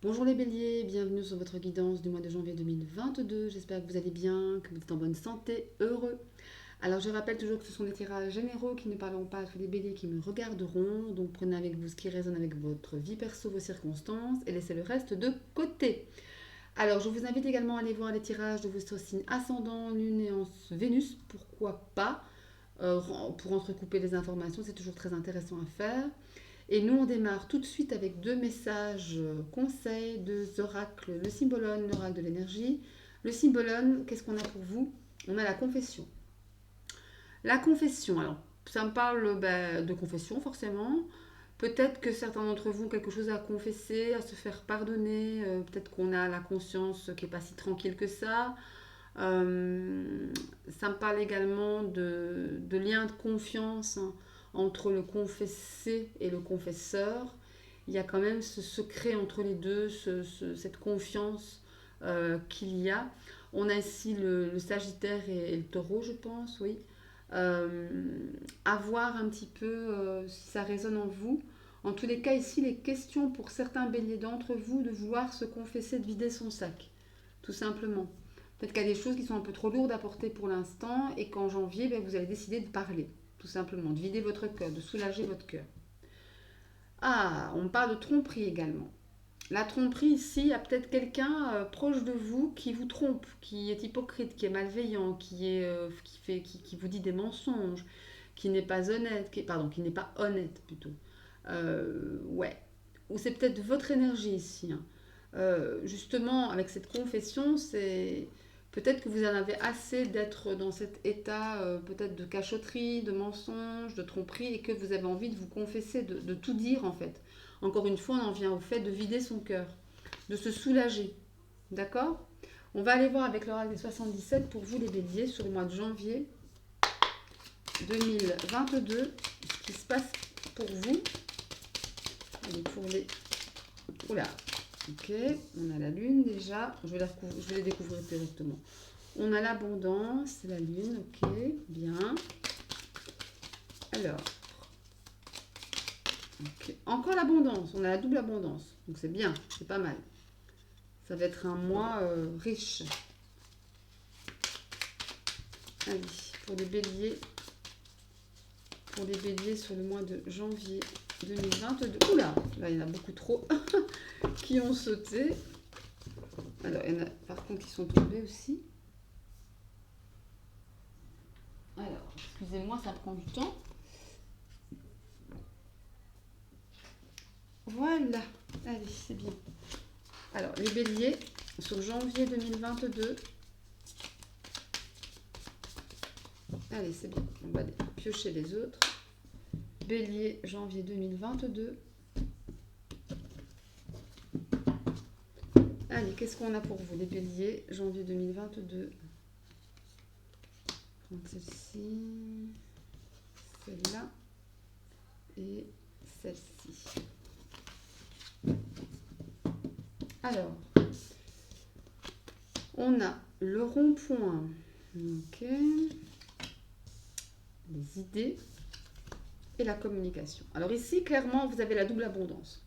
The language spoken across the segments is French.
Bonjour les béliers, bienvenue sur votre guidance du mois de janvier 2022. J'espère que vous allez bien, que vous êtes en bonne santé, heureux. Alors je rappelle toujours que ce sont des tirages généraux qui ne parleront pas à tous les béliers qui me regarderont. Donc prenez avec vous ce qui résonne avec votre vie perso, vos circonstances et laissez le reste de côté. Alors je vous invite également à aller voir les tirages de votre signe ascendant, lune et Vénus, pourquoi pas, pour entrecouper les informations, c'est toujours très intéressant à faire. Et nous, on démarre tout de suite avec deux messages conseils, deux oracles, le symbolone, l'oracle de l'énergie. Le symbolone, qu'est-ce qu'on a pour vous? On a la confession. La confession, alors, ça me parle de confession forcément. Peut-être que certains d'entre vous ont quelque chose à confesser, à se faire pardonner. Peut-être qu'on a la conscience qui n'est pas si tranquille que ça. Ça me parle également de liens de confiance, hein, entre le confessé et le confesseur. Il y a quand même ce secret entre les deux, cette confiance qu'il y a. On a ici le Sagittaire et le Taureau, je pense, oui. Euh, à voir un petit peu si ça résonne en vous. En tous les cas, ici, les questions pour certains béliers d'entre vous de vouloir se confesser, de vider son sac, tout simplement. Peut-être qu'il y a des choses qui sont un peu trop lourdes à porter pour l'instant et qu'en janvier, vous allez décider de parler, tout simplement, de vider votre cœur, de soulager votre cœur. Ah, on parle de tromperie également. La tromperie ici, il y a peut-être quelqu'un proche de vous qui vous trompe, qui est hypocrite, qui est malveillant, qui vous dit des mensonges, qui n'est pas honnête, qui n'est pas honnête plutôt. Ouais. Ou c'est peut-être votre énergie ici, hein. Justement, avec cette confession, c'est peut-être que vous en avez assez d'être dans cet état peut-être de cachotterie, de mensonge, de tromperie, et que vous avez envie de vous confesser, de tout dire en fait. Encore une fois, on en vient au fait de vider son cœur, de se soulager. D'accord? On va aller voir avec l'oracle des 77 pour vous les béliers sur le mois de janvier 2022 ce qui se passe pour vous. Allez, pour les... Oula, ok, on a la lune déjà. Je vais les découvrir directement. On a l'abondance, la lune, ok, bien. Alors, ok. Encore l'abondance, on a la double abondance. Donc c'est bien, c'est pas mal. Ça va être un mois riche. Allez, pour les béliers. Pour les béliers sur le mois de janvier 2022. Oula, là il y en a beaucoup trop qui ont sauté. Alors, il y en a par contre qui sont tombés aussi. Alors, excusez-moi, ça prend du temps. Voilà, allez, c'est bien. Alors, les béliers, sur janvier 2022. Allez, c'est bien. On va piocher les autres. Bélier, janvier 2022. Allez, qu'est-ce qu'on a pour vous, les béliers, janvier 2022? Celle-ci, celle-là et celle-ci. Alors, on a le rond-point, ok, les idées et la communication. Alors ici, clairement, vous avez la double abondance.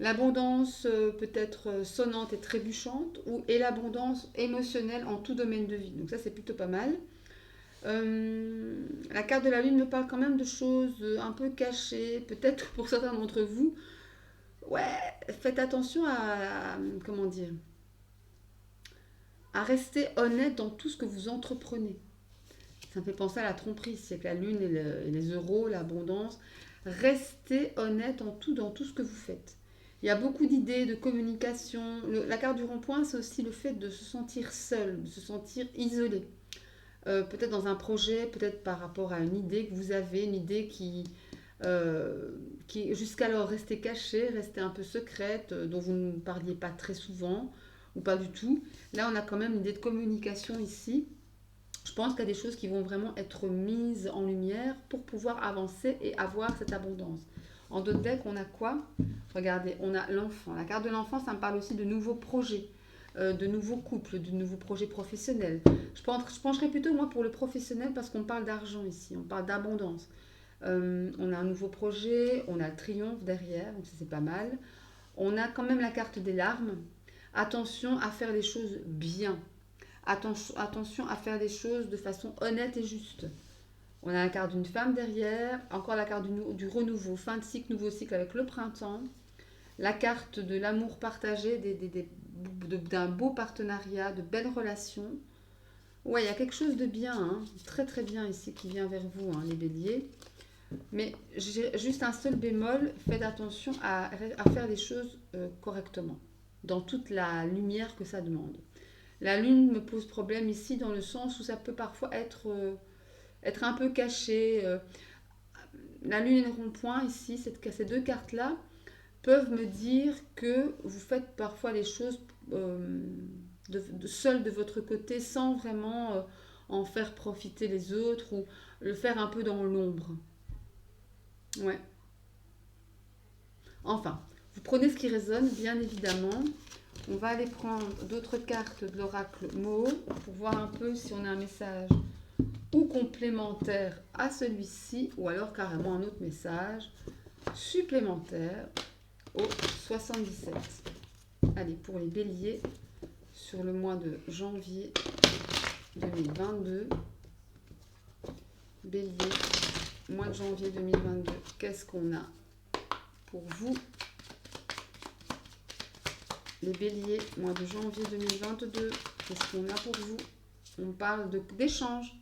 L'abondance peut être sonnante et trébuchante et l'abondance émotionnelle en tout domaine de vie. Donc ça, c'est plutôt pas mal. La carte de la lune me parle quand même de choses un peu cachées, peut-être pour certains d'entre vous. Ouais, faites attention comment dire, à rester honnête dans tout ce que vous entreprenez. Ça me fait penser à la tromperie, c'est que la lune et les euros, l'abondance. Restez honnête dans tout ce que vous faites. Il y a beaucoup d'idées, de communication. La carte du rond-point, c'est aussi le fait de se sentir seul, de se sentir isolé. Peut-être dans un projet, peut-être par rapport à une idée que vous avez, une idée qui jusqu'alors restait cachée, restait un peu secrète, dont vous ne parliez pas très souvent ou pas du tout. Là, on a quand même une idée de communication ici. Je pense qu'il y a des choses qui vont vraiment être mises en lumière pour pouvoir avancer et avoir cette abondance. En d'autres decks, on a quoi? Regardez, on a l'enfant. La carte de l'enfant, ça me parle aussi de nouveaux projets, de nouveaux couples, de nouveaux projets professionnels. Je pencherais plutôt, moi, pour le professionnel parce qu'on parle d'argent ici, on parle d'abondance. On a un nouveau projet, on a le triomphe derrière, donc ça c'est pas mal. On a quand même la carte des larmes. Attention à faire les choses bien. Attention à faire les choses de façon honnête et juste. On a la carte d'une femme derrière, encore la carte du renouveau, fin de cycle, nouveau cycle avec le printemps, la carte de l'amour partagé, d'un beau partenariat, de belles relations. Ouais, il y a quelque chose de bien, hein, très très bien ici qui vient vers vous, hein, les béliers. Mais j'ai juste un seul bémol, faites attention à faire les choses correctement, dans toute la lumière que ça demande. La lune me pose problème ici dans le sens où ça peut parfois être un peu caché. La lune et le rond-point ici, ces deux cartes-là, peuvent me dire que vous faites parfois les choses seul de votre côté sans vraiment en faire profiter les autres ou le faire un peu dans l'ombre. Ouais. Enfin, vous prenez ce qui résonne, bien évidemment. On va aller prendre d'autres cartes de l'oracle Mo pour voir un peu si on a un message ou complémentaire à celui-ci ou alors carrément un autre message supplémentaire au 77. Allez, pour les béliers, sur le mois de janvier 2022. Bélier, mois de janvier 2022, qu'est-ce qu'on a pour vous? Les béliers, mois de janvier 2022, qu'est-ce qu'on a pour vous? On parle d'échange.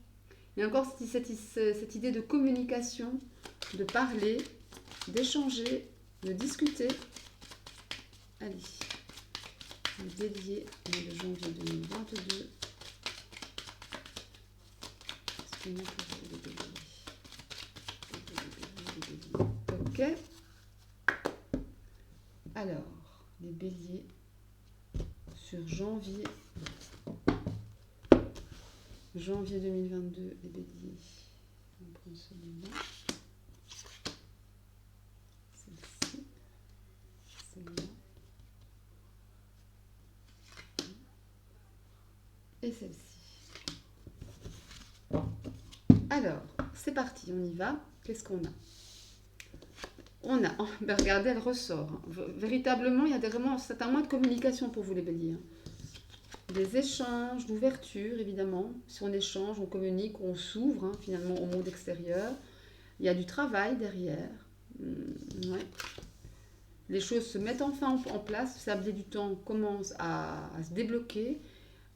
Et encore cette idée de communication, de parler, d'échanger, de discuter. Allez, les béliers, mois de janvier 2022. Qu'est-ce qu'on a pour vous, les béliers? Ok. Alors, les béliers sur janvier 2022, les béliers. On prend celui-là. Celle-ci. Celle-là. Et celle-ci. Alors, c'est parti, on y va. Qu'est-ce qu'on a? On a, ben regardez, elle ressort. Véritablement, il y a vraiment, c'est un mois de communication pour vous les béliers. Des échanges, d'ouverture évidemment. Si on échange, on communique, on s'ouvre finalement au monde extérieur. Il y a du travail derrière. Ouais. Les choses se mettent enfin en place. Le sablier du temps commence à se débloquer.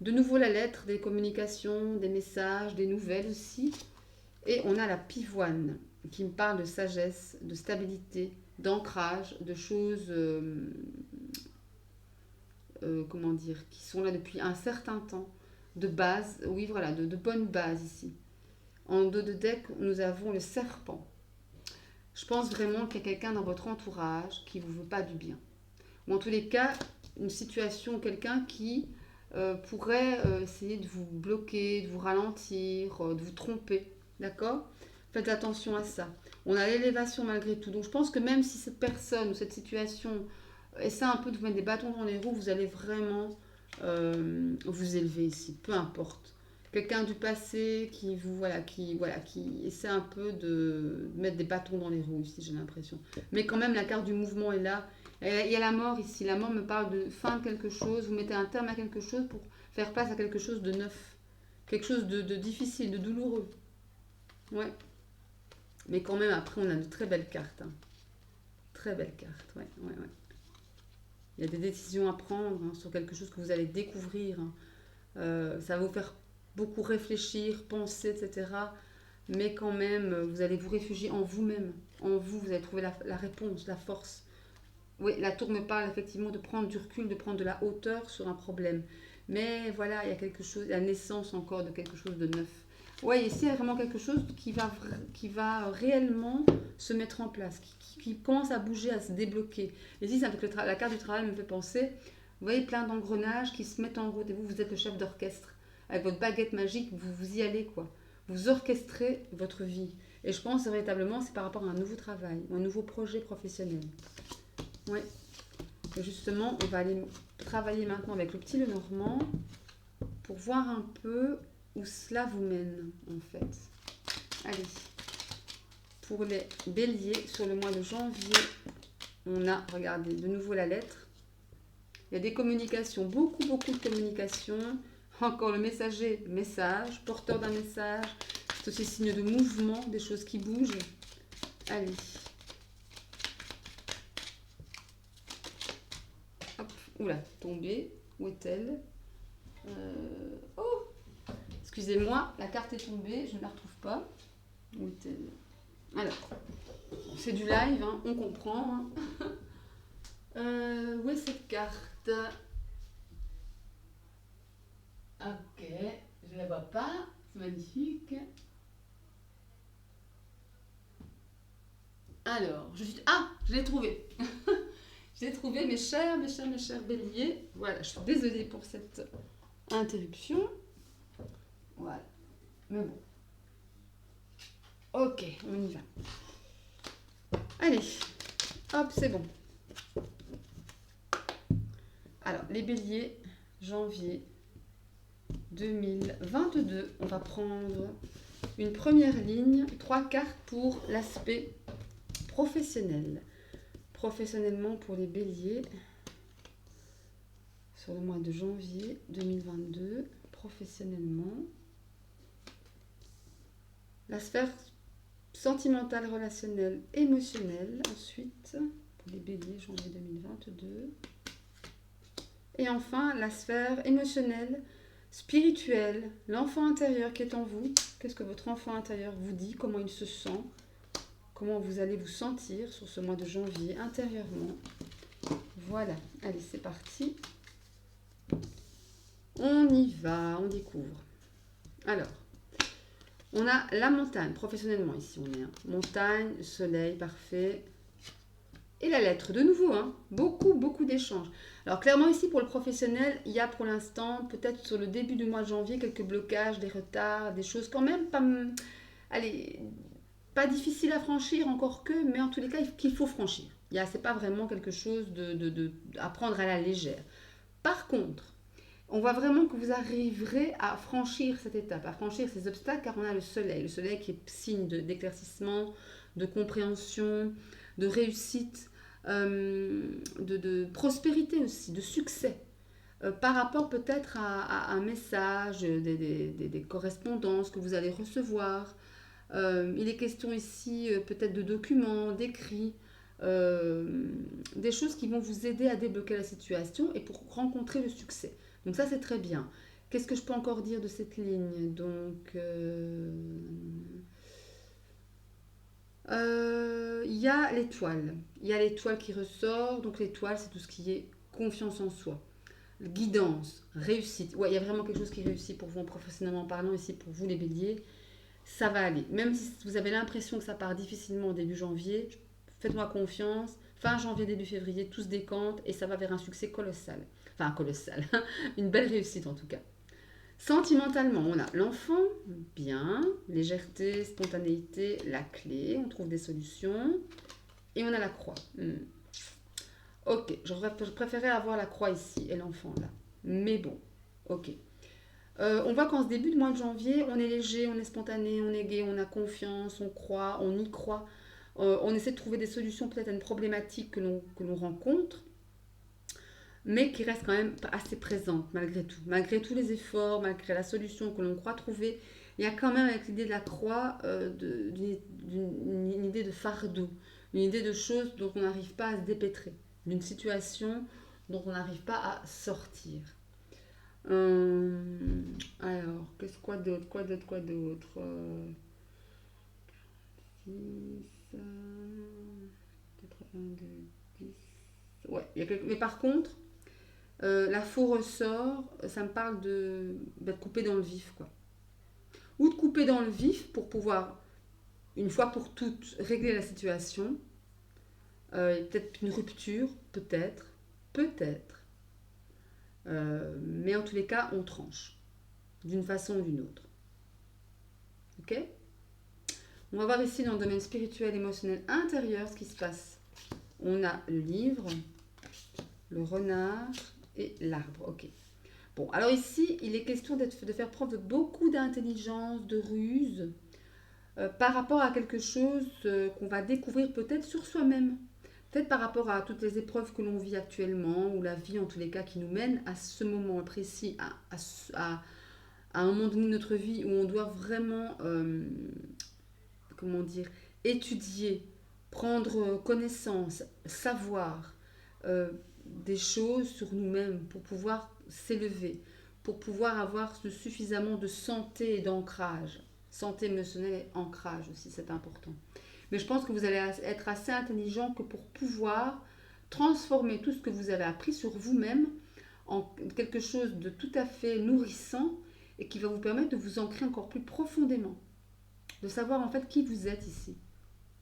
De nouveau la lettre, des communications, des messages, des nouvelles aussi. Et on a la pivoine qui me parle de sagesse, de stabilité, d'ancrage, de choses, comment dire, qui sont là depuis un certain temps, de base, oui voilà, de bonnes bases ici. En dos de deck, nous avons le serpent. Je pense vraiment qu'il y a quelqu'un dans votre entourage qui ne vous veut pas du bien. Ou en tous les cas, une situation, quelqu'un qui pourrait essayer de vous bloquer, de vous ralentir, de vous tromper. D'accord? Faites attention à ça. On a l'élévation malgré tout. Donc je pense que même si cette personne ou cette situation essaie un peu de vous mettre des bâtons dans les roues, vous allez vraiment vous élever ici, peu importe. Quelqu'un du passé qui qui essaie un peu de mettre des bâtons dans les roues ici, j'ai l'impression. Mais quand même, la carte du mouvement est là. Il y a la mort ici. La mort me parle de fin de quelque chose. Vous mettez un terme à quelque chose pour faire place à quelque chose de neuf. Quelque chose de difficile, de douloureux. Ouais. Mais quand même, après, on a de très belles cartes. Très belles cartes, ouais. Il y a des décisions à prendre sur quelque chose que vous allez découvrir. Ça va vous faire beaucoup réfléchir, penser, etc. Mais quand même, vous allez vous réfugier en vous-même. En vous, vous allez trouver la réponse, la force. Oui, la tour me parle effectivement de prendre du recul, de prendre de la hauteur sur un problème. Mais voilà, il y a quelque chose, la naissance encore de quelque chose de neuf. Oui, ici, il y a vraiment quelque chose qui va réellement se mettre en place, qui commence à bouger, à se débloquer. Ici, avec la carte du travail me fait penser, vous voyez, plein d'engrenages qui se mettent en route. Et vous êtes le chef d'orchestre. Avec votre baguette magique, vous y allez, quoi. Vous orchestrez votre vie. Et je pense véritablement, c'est par rapport à un nouveau travail, un nouveau projet professionnel. Oui. Et justement, on va aller travailler maintenant avec le petit Lenormand pour voir un peu où cela vous mène, en fait. Allez. Pour les béliers, sur le mois de janvier on a, regardez, de nouveau la lettre. Il y a des communications, beaucoup de communications. Encore le messager, message, porteur d'un message. C'est aussi signe de mouvement, des choses qui bougent. Allez. Hop, oula, tombée. Où est-elle? Oh, excusez-moi, la carte est tombée, je ne la retrouve pas. Où est-elle? Alors, c'est du live, hein, on comprend. Hein. Où est cette carte? Ok, je ne la vois pas, c'est magnifique. Alors, je l'ai trouvée. Je l'ai trouvée, mes chers béliers. Voilà, je suis désolée pour cette interruption. Voilà, mais bon. Ok, on y va. Allez, hop, c'est bon. Alors, les béliers, janvier 2022, on va prendre une première ligne, 3 cartes pour l'aspect professionnel. Professionnellement pour les béliers, sur le mois de janvier 2022, professionnellement. La sphère sentimentale, relationnelle, émotionnelle, ensuite, pour les béliers, janvier 2022. Et enfin, la sphère émotionnelle, spirituelle, l'enfant intérieur qui est en vous. Qu'est-ce que votre enfant intérieur vous dit? Comment il se sent? Comment vous allez vous sentir sur ce mois de janvier intérieurement? Voilà, allez, c'est parti. On y va, on découvre. Alors, on a la montagne, professionnellement ici on est. Hein. Montagne, soleil, parfait. Et la lettre, de nouveau, hein, beaucoup d'échanges. Alors clairement ici pour le professionnel, il y a pour l'instant, peut-être sur le début du mois de janvier, quelques blocages, des retards, des choses quand même pas, allez, pas difficiles à franchir encore que, mais en tous les cas qu'il faut franchir. C'est pas vraiment quelque chose à prendre à la légère. Par contre, on voit vraiment que vous arriverez à franchir cette étape, à franchir ces obstacles, car on a le soleil qui est signe d'éclaircissement, de compréhension, de réussite, de prospérité aussi, de succès, par rapport peut-être à un message, des correspondances que vous allez recevoir. Il est question ici peut-être de documents, d'écrits, des choses qui vont vous aider à débloquer la situation et pour rencontrer le succès. Donc ça c'est très bien. Qu'est-ce que je peux encore dire de cette ligne? Donc il y a l'étoile. Il y a l'étoile qui ressort. Donc l'étoile, c'est tout ce qui est confiance en soi. Guidance, réussite. Ouais, il y a vraiment quelque chose qui réussit pour vous, professionnellement parlant, ici pour vous les béliers. Ça va aller. Même si vous avez l'impression que ça part difficilement au début janvier, faites-moi confiance. Fin janvier, début février, tout se décante et ça va vers un succès colossal. Enfin, colossal. Une belle réussite en tout cas. Sentimentalement, on a l'enfant, bien, légèreté, spontanéité, la clé, on trouve des solutions. Et on a la croix. Ok, je préférais avoir la croix ici et l'enfant là. Mais bon, ok. On voit qu'en ce début de mois de janvier, on est léger, on est spontané, on est gai, on a confiance, on croit, on y croit. On essaie de trouver des solutions peut-être à une problématique que l'on rencontre, mais qui reste quand même assez présente malgré tout. Malgré tous les efforts, malgré la solution que l'on croit trouver, il y a quand même avec l'idée de la croix une idée de fardeau, une idée de choses dont on n'arrive pas à se dépêtrer, d'une situation dont on n'arrive pas à sortir. Alors, quoi d'autre 6, 82, 10. Ouais, mais par contre, la faux ressort, ça me parle de couper dans le vif, quoi. Ou de couper dans le vif pour pouvoir, une fois pour toutes, régler la situation. Peut-être une rupture, peut-être. Mais en tous les cas, on tranche, d'une façon ou d'une autre. Ok? On va voir ici dans le domaine spirituel, émotionnel, intérieur, ce qui se passe. On a le livre, le renard et l'arbre. Ok. Bon, alors ici, il est question de faire preuve de beaucoup d'intelligence, de ruse, par rapport à quelque chose qu'on va découvrir peut-être sur soi-même. peut-être par rapport à toutes les épreuves que l'on vit actuellement, ou la vie en tous les cas qui nous mène à ce moment précis, à un moment donné de notre vie où on doit vraiment, comment dire, étudier, prendre connaissance, savoir des choses sur nous-mêmes pour pouvoir s'élever, pour pouvoir avoir suffisamment de santé et d'ancrage. Santé émotionnelle et ancrage aussi, c'est important. Mais je pense que vous allez être assez intelligent que pour pouvoir transformer tout ce que vous avez appris sur vous-même en quelque chose de tout à fait nourrissant et qui va vous permettre de vous ancrer encore plus profondément, de savoir en fait qui vous êtes ici.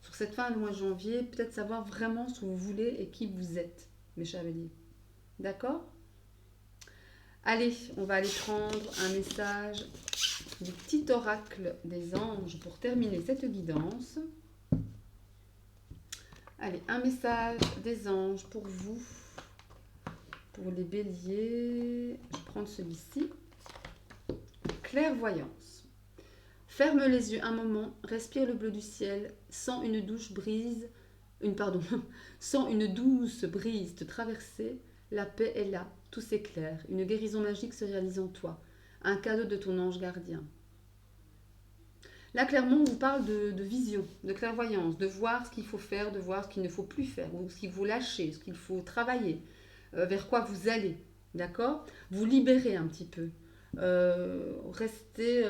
Sur cette fin du mois de janvier, peut-être savoir vraiment ce que vous voulez et qui vous êtes, mes chers béliers. D'accord? Allez, on va aller prendre un message du petit oracle des anges pour terminer cette guidance. Allez, un message des anges pour vous, pour les béliers. Je vais prendre celui-ci. Clairvoyance. Ferme les yeux un moment, respire le bleu du ciel, sens une douce brise te traverser. La paix est là, tout s'éclaire, une guérison magique se réalise en toi, un cadeau de ton ange gardien. Là, clairement, on vous parle de vision, de clairvoyance, de voir ce qu'il faut faire, de voir ce qu'il ne faut plus faire, ou ce qu'il faut lâcher, ce qu'il faut travailler, vers quoi vous allez, d'accord? Vous libérez un petit peu. Restez,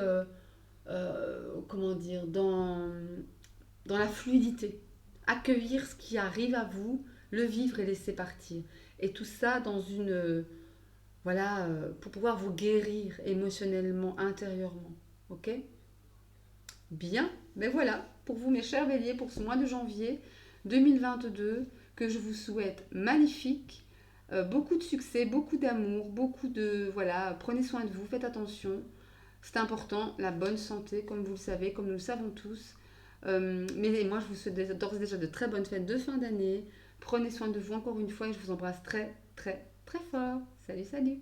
comment dire, dans la fluidité. Accueillir ce qui arrive à vous, le vivre et laisser partir. Et tout ça dans une... voilà, pour pouvoir vous guérir émotionnellement, intérieurement. Ok? Bien, mais voilà, pour vous mes chers béliers, pour ce mois de janvier 2022, que je vous souhaite magnifique, beaucoup de succès, beaucoup d'amour, beaucoup de... Voilà, prenez soin de vous, faites attention, c'est important, la bonne santé, comme vous le savez, comme nous le savons tous. Mais moi, je vous souhaite d'ores et déjà de très bonnes fêtes de fin d'année. Prenez soin de vous encore une fois et je vous embrasse très, très, très fort. Salut, salut!